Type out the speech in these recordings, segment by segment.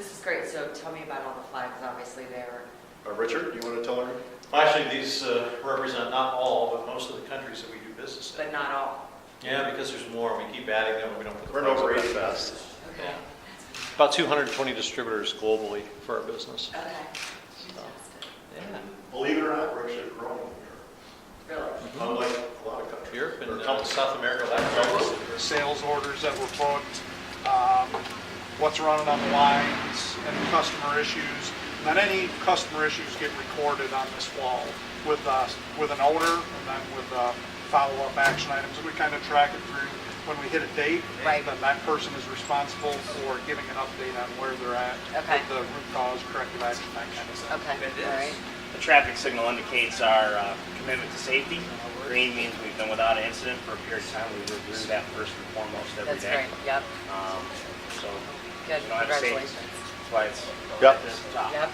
This is great. So tell me about all the flags. Obviously, they're. Richard, you want to tell her? Well, actually, these represent not all, but most of the countries that we do business in. But not all. Yeah, because there's more. We keep adding them. We don't put the We're over price 80 up. fast. Okay. Yeah. About 220 distributors globally for our business. Okay. Fantastic. Yeah. Believe it or not, we're actually growing here. Really? Unlike a lot of countries. Europe and Or countries. South America, Latin America. Sales orders that were booked, what's running on the lines, and customer issues. And then any customer issues get recorded on this wall with an order and then with follow-up action items. And we kind of track it through when we hit a date. Right. Then that person is responsible for giving an update on where they're at. Okay. With the root cause, corrective action, that kind of stuff. Okay. All right. The traffic signal indicates our commitment to safety. Green means we've been without an incident for a period of time. We review that first and foremost every That's day. great. Yep. So, Good. you know, I'd say Congratulations. that's why it's Yep. at this top. Yep.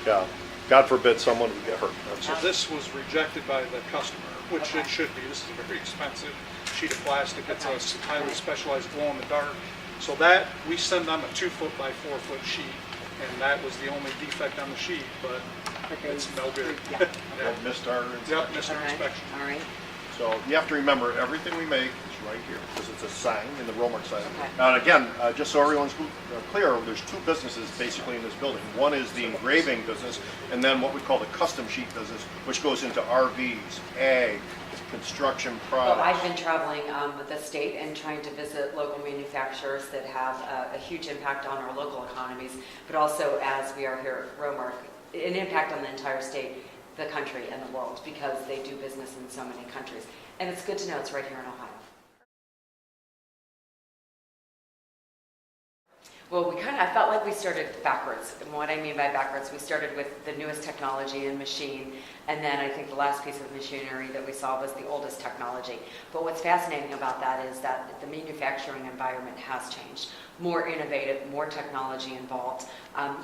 Yeah. God forbid someone would get hurt. So this was rejected by the customer, which Okay. it should be. This is a very expensive sheet of plastic. It's a highly specialized glow in the dark. So that, we send them a 2 foot by 4 foot sheet, and that was the only defect on the sheet, but it's no good. Yeah. Yeah. Missed our Yep, missed All our right. inspection. All right. So you have to remember, everything we make is right here, because it's a sign in the Rowmark sign. Okay. Now, and again, just so everyone's clear, there's 2 businesses basically in this building. One is the engraving business, and then what we call the custom sheet business, which goes into RVs, ag, construction Well, products. I've been traveling with the state and trying to visit local manufacturers that have a huge impact on our local economies, but also, as we are here at Rowmark, an impact on the entire state, the country, and the world, because they do business in so many countries. And it's good to know it's right here in Ohio. Well, I felt like we started backwards. And what I mean by backwards, we started with the newest technology and machine, and then I think the last piece of machinery that we saw was the oldest technology. But what's fascinating about that is that the manufacturing environment has changed. More innovative, more technology involved,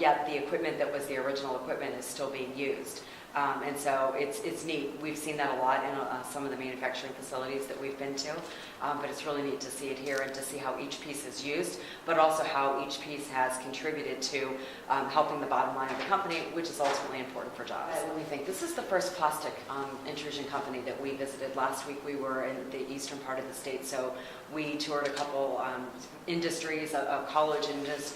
yet the equipment that was the original equipment is still being used. And so it's neat. We've seen that a lot in some of the manufacturing facilities that we've been to, but it's really neat to see it here and to see how each piece is used, but also how each piece has contributed to helping the bottom line of the company, which is ultimately important for jobs. Let me think. This is the first plastic intrusion company that we visited. Last week we were in the eastern part of the state, so we toured a couple industries, a college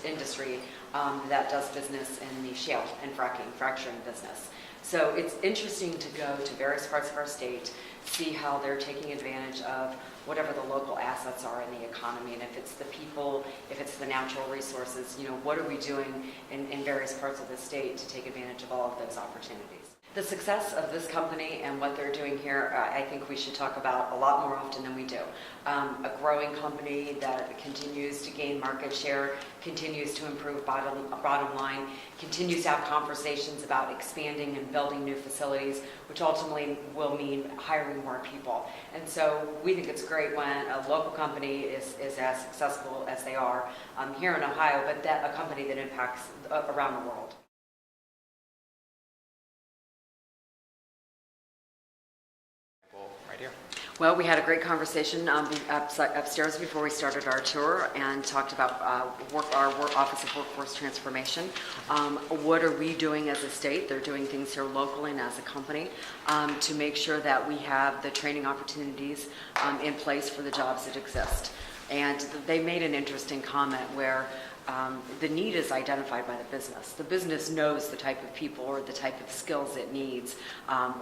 industry that does business in the shale and fracturing business. So it's interesting to go to various parts of our state, see how they're taking advantage of whatever the local assets are in the economy, and if it's the people, if it's the natural resources, what are we doing in various parts of the state to take advantage of all of those opportunities. The success of this company and what they're doing here, I think we should talk about a lot more often than we do. A growing company that continues to gain market share, continues to improve bottom line, continues to have conversations about expanding and building new facilities, which ultimately will mean hiring more people. And so we think it's great when a local company is as successful as they are here in Ohio, but that a company that impacts around the world. Well, we had a great conversation upstairs before we started our tour and talked about our Office of Workforce Transformation. What are we doing as a state? They're doing things here locally and as a company to make sure that we have the training opportunities in place for the jobs that exist. And they made an interesting comment where the need is identified by the business. The business knows the type of people or the type of skills it needs.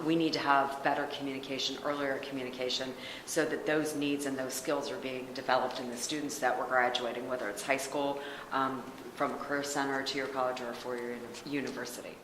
We need to have better communication, earlier communication, so that those needs and those skills are being developed in the students that we're graduating, whether it's high school, from a career center to your college or a four-year university.